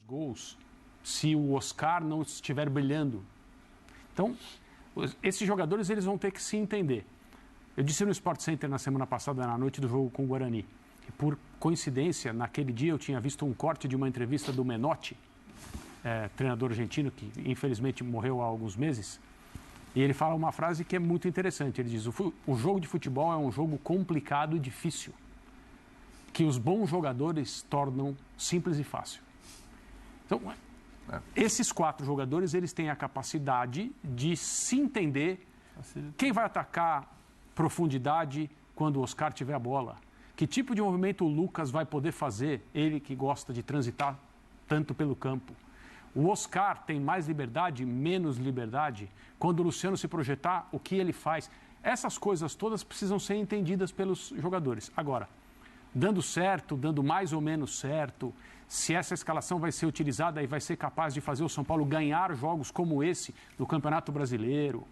gols se o Oscar não estiver brilhando. Então, esses jogadores eles vão ter que se entender. Eu disse no Sport Center na semana passada, na noite do jogo com o Guarani, que por coincidência, naquele dia eu tinha visto um corte de uma entrevista do Menotti, treinador argentino que infelizmente morreu há alguns meses, e ele fala uma frase que é muito interessante. Ele diz: o jogo de futebol é um jogo complicado e difícil, que os bons jogadores tornam simples e fácil. Então, esses 4 jogadores, eles têm a capacidade de se entender. Quem vai atacar profundidade quando o Oscar tiver a bola? Que tipo de movimento o Lucas vai poder fazer, ele que gosta de transitar tanto pelo campo? O Oscar tem mais liberdade, menos liberdade? Quando o Luciano se projetar, o que ele faz? Essas coisas todas precisam ser entendidas pelos jogadores. Agora, dando certo, dando mais ou menos certo, se essa escalação vai ser utilizada e vai ser capaz de fazer o São Paulo ganhar jogos como esse no Campeonato Brasileiro,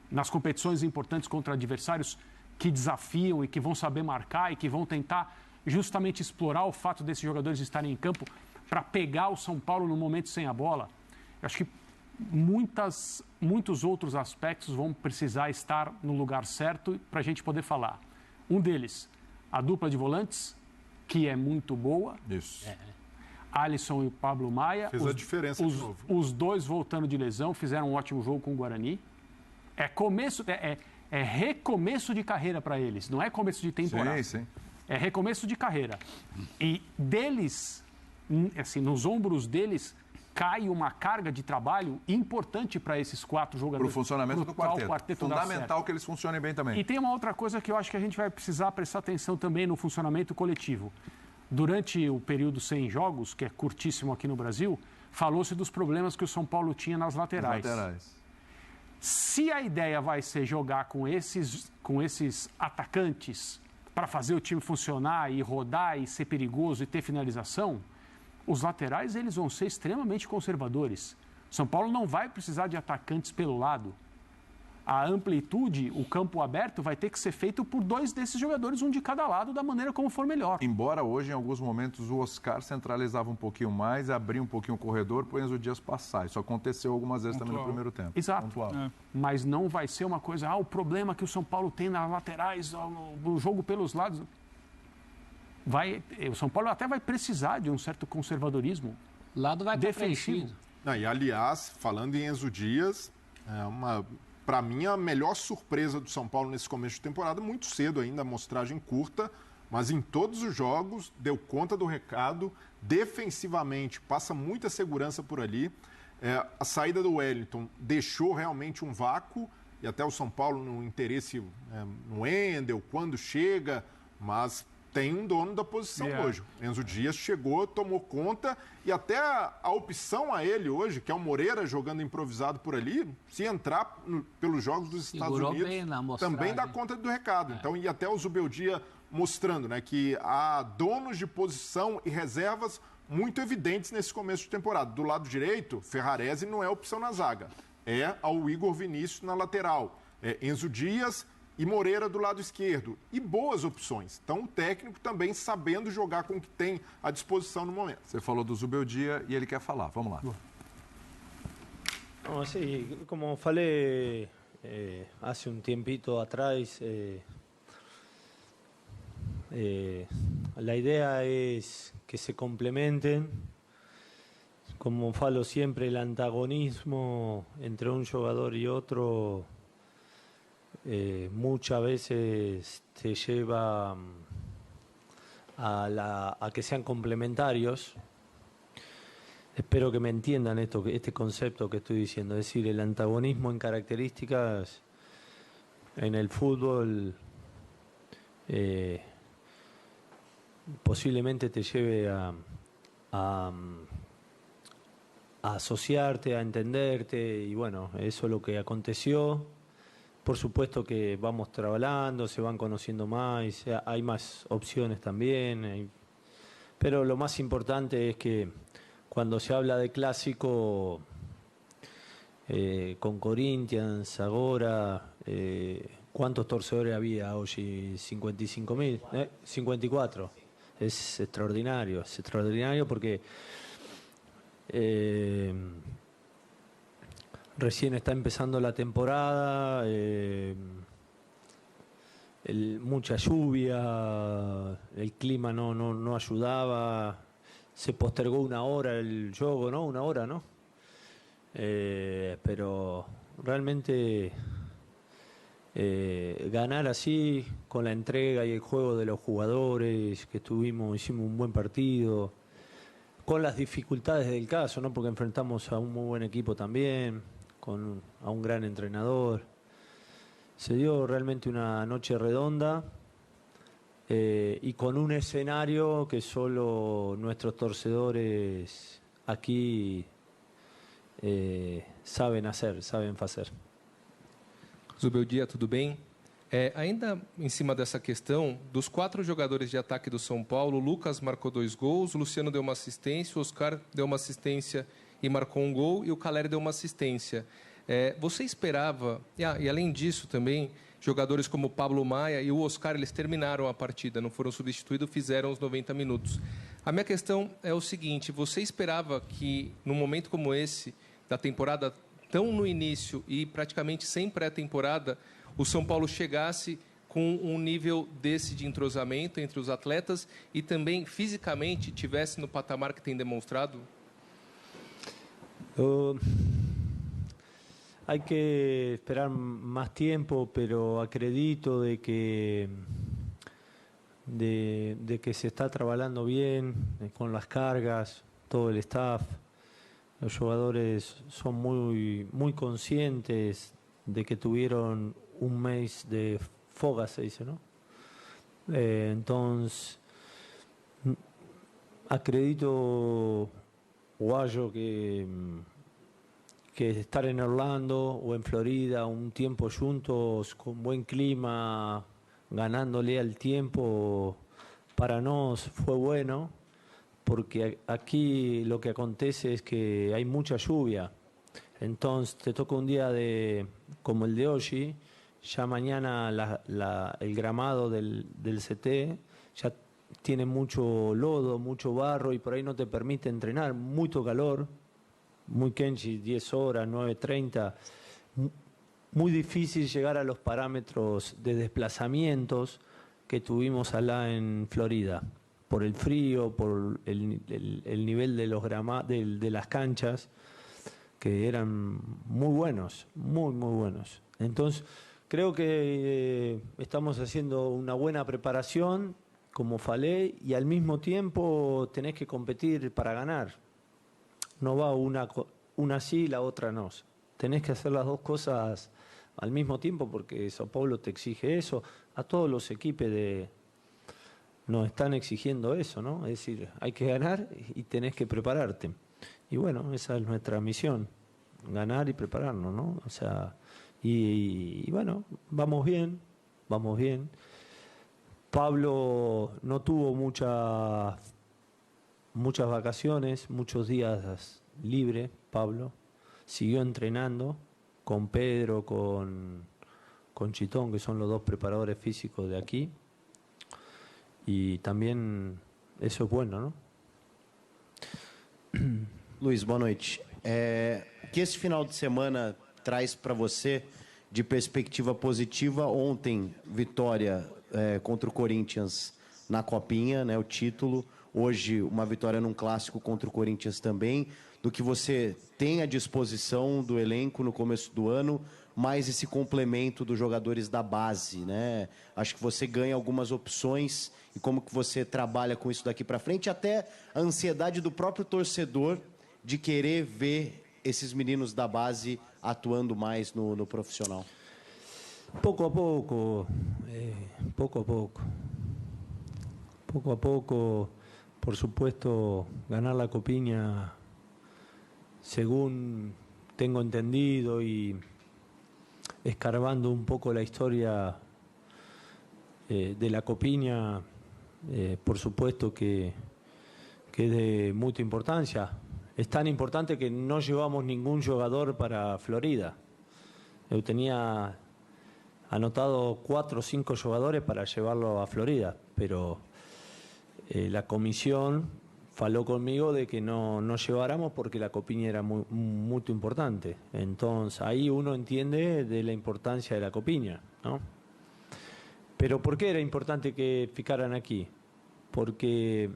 nas competições importantes contra adversários que desafiam e que vão saber marcar e que vão tentar justamente explorar o fato desses jogadores estarem em campo para pegar o São Paulo no momento sem a bola. Eu acho que muitos outros aspectos vão precisar estar no lugar certo para a gente poder falar. Um deles, a dupla de volantes, que é muito boa. Isso. Alisson e Pablo Maia. Fez a diferença de novo. Os dois voltando de lesão, fizeram um ótimo jogo com o Guarani. É recomeço de carreira para eles, não é começo de temporada. Sim, sim. É recomeço de carreira. E deles, assim, nos ombros deles, cai uma carga de trabalho importante para esses 4 jogadores. Para o funcionamento do quarteto. Fundamental que eles funcionem bem também. E tem uma outra coisa que eu acho que a gente vai precisar prestar atenção também no funcionamento coletivo. Durante o período sem jogos, que é curtíssimo aqui no Brasil, falou-se dos problemas que o São Paulo tinha nas laterais. Se a ideia vai ser jogar com esses atacantes para fazer o time funcionar e rodar e ser perigoso e ter finalização, os laterais eles vão ser extremamente conservadores. São Paulo não vai precisar de atacantes pelo lado. A amplitude, o campo aberto, vai ter que ser feito por 2 desses jogadores, um de cada lado, da maneira como for melhor. Embora hoje, em alguns momentos, o Oscar centralizava um pouquinho mais, abria um pouquinho o corredor, põe o Dias passar. Isso aconteceu algumas vezes também no primeiro tempo. Exato. Mas não vai ser uma coisa, o problema que o São Paulo tem nas laterais, no jogo pelos lados. O São Paulo até vai precisar de um certo conservadorismo lado vai defensivo. E, aliás, falando em Enzo Dias, para mim, a melhor surpresa do São Paulo nesse começo de temporada, muito cedo ainda, amostragem curta, mas em todos os jogos deu conta do recado, defensivamente passa muita segurança por ali. A saída do Wellington deixou realmente um vácuo, e até o São Paulo no interesse no Wendel, quando chega, mas tem um dono da posição hoje. Enzo Dias chegou, tomou conta, e até a opção a ele hoje, que é o Moreira jogando improvisado por ali, se entrar pelos jogos dos Estados Unidos, também dá conta do recado. Então, e até o Zubeldia mostrando, né, que há donos de posição e reservas muito evidentes nesse começo de temporada. Do lado direito, Ferrarese não é opção na zaga. É ao Igor Vinícius na lateral. Enzo Dias e Moreira do lado esquerdo. E boas opções. Então, o técnico também sabendo jogar com o que tem à disposição no momento. Você falou do Zubeldia e ele quer falar. Vamos lá. No, sí, como falei hace un tiempito atrás, la idea es que se complementen. Como falo siempre, el antagonismo entre un jugador y otro muchas veces te lleva a que sean complementarios. Espero que me entiendan este concepto que estoy diciendo, es decir, el antagonismo en características en el fútbol posiblemente te lleve a asociarte, a entenderte, y bueno, eso es lo que aconteció. Por supuesto que vamos trabajando, se van conociendo más, hay más opciones también, pero lo más importante es que cuando se habla de clásico, con Corinthians, ahora, ¿cuántos torcedores había hoy? 55.000, 54. Es extraordinario porque Recién está empezando la temporada, mucha lluvia, el clima no ayudaba, se postergó 1 hora el juego, ¿no? 1 hora, ¿no? Pero realmente ganar así, con la entrega y el juego de los jugadores que hicimos un buen partido, con las dificultades del caso, ¿no? Porque enfrentamos a un muy buen equipo también, a un gran entrenador. Se dio realmente una noche redonda y con un escenario que solo nuestros torcedores aquí saben fazer. Zubeldia, tudo bem? Ainda em cima dessa questão, dos 4 jogadores de ataque do São Paulo, o Lucas marcou 2 gols, o Luciano deu uma assistência, o Oscar deu uma assistência e marcou um gol, e o Caleri deu uma assistência. Você esperava, e além disso também, jogadores como o Pablo Maia e o Oscar, eles terminaram a partida, não foram substituídos, fizeram os 90 minutos. A minha questão é o seguinte, você esperava que, num momento como esse, da temporada tão no início e praticamente sem pré-temporada, o São Paulo chegasse com um nível desse de entrosamento entre os atletas e também fisicamente tivesse no patamar que tem demonstrado? Hay que esperar más tiempo, pero acredito de que se está trabajando bien con las cargas, todo el staff. Los jugadores son muy conscientes de que tuvieron un mes de foga, se dice, ¿no? Entonces, acredito, Guayo, que estar en Orlando o en Florida un tiempo juntos, con buen clima, ganándole al tiempo, para nos fue bueno, porque aquí lo que acontece es que hay mucha lluvia. Entonces te toca un día como el de hoy, ya mañana el gramado del CT ya tiene mucho lodo, mucho barro y por ahí no te permite entrenar, mucho calor, muy quenchi, 10 horas, 9:30, muy difícil llegar a los parámetros de desplazamientos que tuvimos allá en Florida, por el frío, por el nivel de de las canchas, que eran muy buenos, muy buenos. Entonces, creo que estamos haciendo una buena preparación, como falé, y al mismo tiempo tenés que competir para ganar. No va una sí y la otra no. Tenés que hacer las dos cosas al mismo tiempo porque Sao Paulo te exige eso. A todos los equipos nos están exigiendo eso, ¿no? Es decir, hay que ganar y tenés que prepararte. Y bueno, esa es nuestra misión, ganar y prepararnos, ¿no? O sea, y bueno, vamos bien. Pablo no tuvo muchas vacaciones, muchos días libre, Pablo. Siguió entrenando con Pedro, con Chitón, que son los dos preparadores físicos de aquí. E também isso é bueno, não? Luiz, boa noite. O que esse final de semana traz para você de perspectiva positiva? Ontem, vitória contra o Corinthians na Copinha, né, o título. Hoje, uma vitória num clássico contra o Corinthians também. Do que você tem à disposição do elenco no começo do ano, mais esse complemento dos jogadores da base, né? Acho que você ganha algumas opções e como que você trabalha com isso daqui para frente, até a ansiedade do próprio torcedor de querer ver esses meninos da base atuando mais no profissional. Pouco a pouco, por supuesto, ganar la Copinha, según tengo entendido y escarbando un poco la historia de la Copinha, por supuesto que es de mucha importancia. Es tan importante que no llevamos ningún jugador para Florida. Yo tenía anotado 4 o 5 jugadores para llevarlo a Florida, pero la comisión faló conmigo de que no lleváramos porque la Copinha era muy importante. Entonces ahí uno entiende de la importancia de la Copinha, ¿no? Pero ¿por qué era importante que ficaran aquí? Porque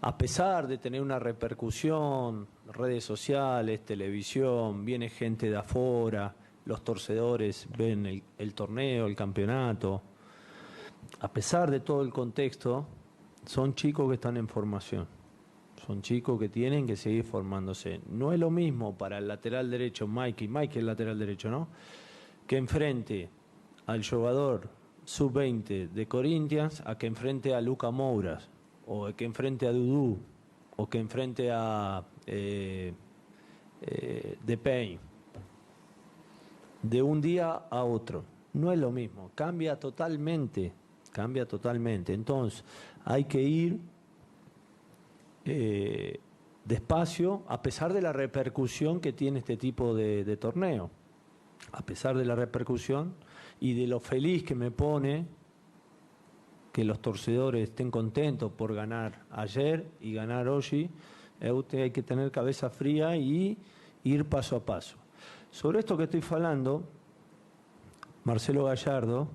a pesar de tener una repercusión, redes sociales, televisión, viene gente de afuera, los torcedores ven el torneo, el campeonato, a pesar de todo el contexto, son chicos que están en formación, son chicos que tienen que seguir formándose. No es lo mismo para el lateral derecho, Mike es el lateral derecho, ¿no?, que enfrente al jugador sub-20 de Corinthians a que enfrente a Luca Mouras, o que enfrente a Dudu, o que enfrente a Depay. De un día a otro. No es lo mismo, cambia totalmente. Entonces, hay que ir despacio, a pesar de la repercusión que tiene este tipo de torneo. A pesar de la repercusión y de lo feliz que me pone que los torcedores estén contentos por ganar ayer y ganar hoy, hay que tener cabeza fría y ir paso a paso. Sobre esto que estoy hablando, Marcelo Gallardo,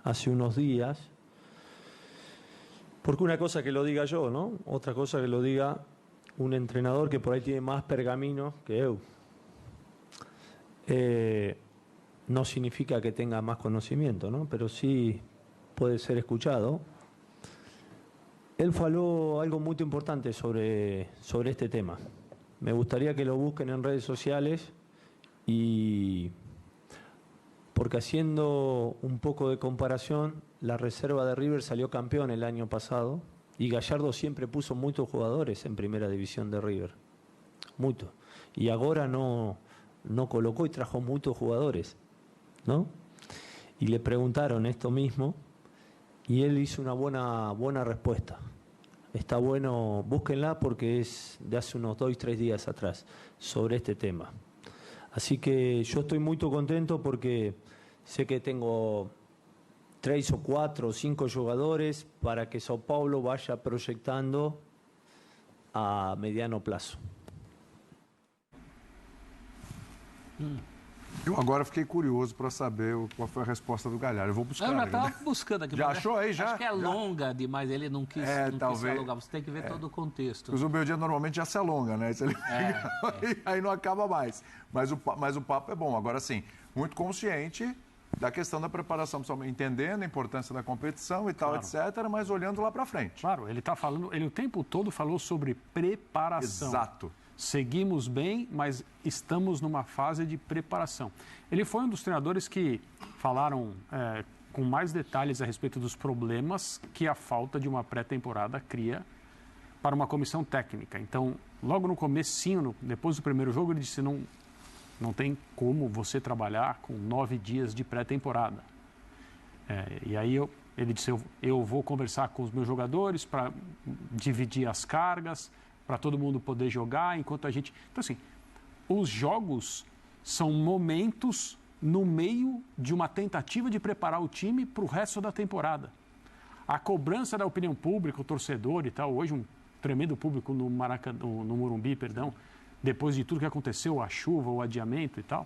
hace unos días, porque una cosa que lo diga yo, ¿no?, otra cosa que lo diga un entrenador que por ahí tiene más pergaminos que yo. No significa que tenga más conocimiento, ¿no?, pero sí puede ser escuchado. Él faló algo muy importante sobre este tema. Me gustaría que lo busquen en redes sociales, y porque haciendo un poco de comparación, la reserva de River salió campeón el año pasado y Gallardo siempre puso muchos jugadores en primera división de River, muchos, y ahora no colocó y trajo muchos jugadores, ¿no? Y le preguntaron esto mismo y él hizo una buena respuesta. Está bueno, búsquenla porque es de hace unos 2 o 3 días atrás, sobre este tema. Así que yo estoy muy contento porque sé que tengo 3 o 4 o 5 jugadores para que São Paulo vaya proyectando a mediano plazo. Eu agora fiquei curioso para saber qual foi a resposta do Galhardo. Eu vou buscar. Eu já estava buscando aqui. Já achou aí? Já? Acho que é longa demais, ele não quis se alongar. Você tem que ver todo o contexto. O Zubeldia normalmente já se alonga, né? Aí não acaba mais. Mas o papo é bom. Agora, sim, muito consciente da questão da preparação, entendendo a importância da competição e tal, claro, etc., mas olhando lá para frente. Claro, ele está falando, ele o tempo todo falou sobre preparação. Exato. Seguimos bem, mas estamos numa fase de preparação. Ele foi um dos treinadores que falaram com mais detalhes a respeito dos problemas que a falta de uma pré-temporada cria para uma comissão técnica. Então, logo no comecinho, depois do primeiro jogo, ele disse não tem como você trabalhar com 9 dias de pré-temporada. E aí ele disse, eu vou conversar com os meus jogadores para dividir as cargas, para todo mundo poder jogar, enquanto a gente... Então, assim, os jogos são momentos no meio de uma tentativa de preparar o time para o resto da temporada. A cobrança da opinião pública, o torcedor e tal, hoje um tremendo público no Morumbi, depois de tudo que aconteceu, a chuva, o adiamento e tal,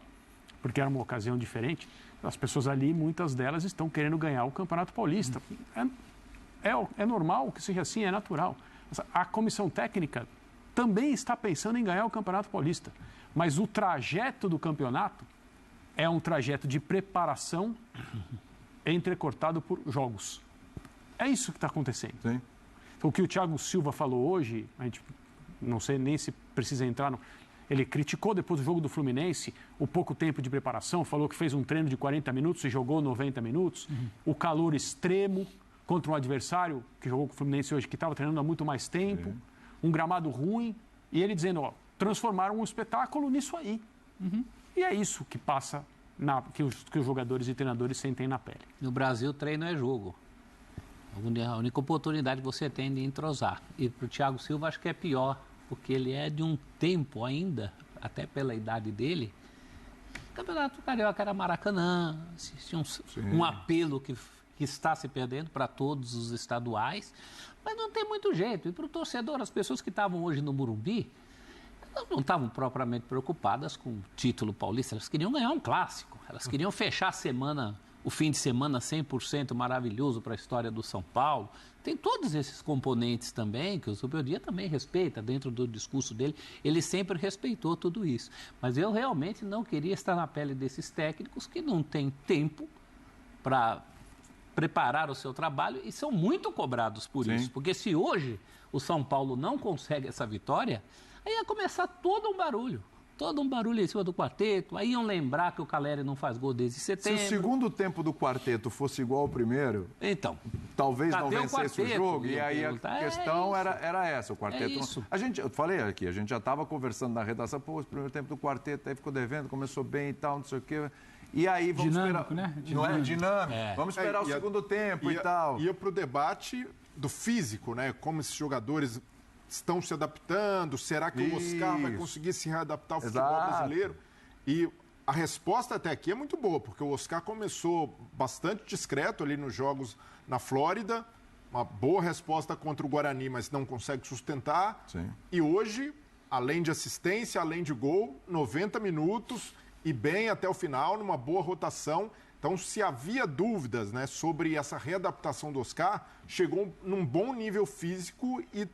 porque era uma ocasião diferente, as pessoas ali, muitas delas, estão querendo ganhar o Campeonato Paulista. É normal que seja assim, é natural. A comissão técnica também está pensando em ganhar o Campeonato Paulista, mas o trajeto do campeonato é um trajeto de preparação entrecortado por jogos. É isso que está acontecendo. Sim. Então, o que o Thiago Silva falou hoje, a gente não sei nem se precisa entrar no... Ele criticou depois do jogo do Fluminense o pouco tempo de preparação, falou que fez um treino de 40 minutos e jogou 90 minutos, o calor extremo contra um adversário que jogou com o Fluminense hoje, que estava treinando há muito mais tempo, um gramado ruim, e ele dizendo, transformaram um espetáculo nisso aí. E é isso que passa, que os jogadores e treinadores sentem na pele. No Brasil, treino é jogo. A única oportunidade que você tem de entrosar. E para o Thiago Silva, acho que é pior, porque ele é de um tempo ainda, até pela idade dele, o Campeonato Carioca era Maracanã, existia um apelo que que está se perdendo para todos os estaduais, mas não tem muito jeito. E para o torcedor, as pessoas que estavam hoje no Morumbi, elas não estavam propriamente preocupadas com o título paulista, elas queriam ganhar um clássico, elas queriam fechar a semana, o fim de semana 100% maravilhoso para a história do São Paulo. Tem todos esses componentes também, que o Zubeldia também respeita, dentro do discurso dele, ele sempre respeitou tudo isso. Mas eu realmente não queria estar na pele desses técnicos que não têm tempo para preparar o seu trabalho e são muito cobrados por isso. Porque se hoje o São Paulo não consegue essa vitória, aí ia começar todo um barulho em cima do quarteto, aí iam lembrar que o Caleri não faz gol desde setembro. Se o segundo tempo do quarteto fosse igual ao primeiro, então, talvez não vencesse o jogo, e aí a questão é era essa, o quarteto... É isso. Eu falei aqui, a gente já estava conversando na redação, pô, o primeiro tempo do quarteto, aí ficou devendo, começou bem e tal, não sei o quê... E aí vamos dinâmico, esperar, né? Não é dinâmico. Vamos esperar o ia- segundo tempo e tal. Ia para o debate do físico, né? Como esses jogadores estão se adaptando, será que o Oscar vai Isso. conseguir se readaptar ao futebol Exato. brasileiro? E a resposta até aqui é muito boa, porque o Oscar começou bastante discreto ali nos jogos na Flórida, uma boa resposta contra o Guarani, mas não consegue sustentar. Sim. E hoje, além de assistência, além de gol, 90 minutos e bem até o final, numa boa rotação. Então, se havia dúvidas, né, sobre essa readaptação do Oscar, chegou num bom nível físico e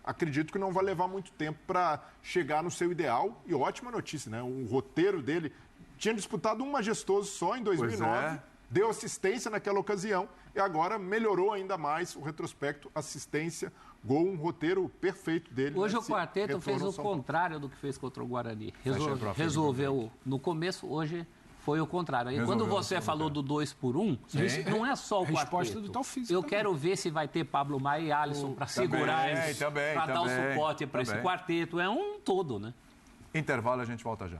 acredito que não vai levar muito tempo para chegar no seu ideal. E ótima notícia, né? O roteiro dele tinha disputado um majestoso só em 2009, deu assistência naquela ocasião e agora melhorou ainda mais o retrospecto, assistência, gol, um roteiro perfeito dele. Hoje o nesse quarteto fez retorno o ao São Paulo. contrário do que fez contra o Guarani. Fecha Resolveu no começo, hoje foi o contrário. E quando você falou do 2-1, não é só o Resposta quarteto. do tal físico Eu também. quero ver se vai ter Pablo Maia e Alisson para segurar eles, para dar o suporte para esse quarteto. É um todo, né? Intervalo, a gente volta já.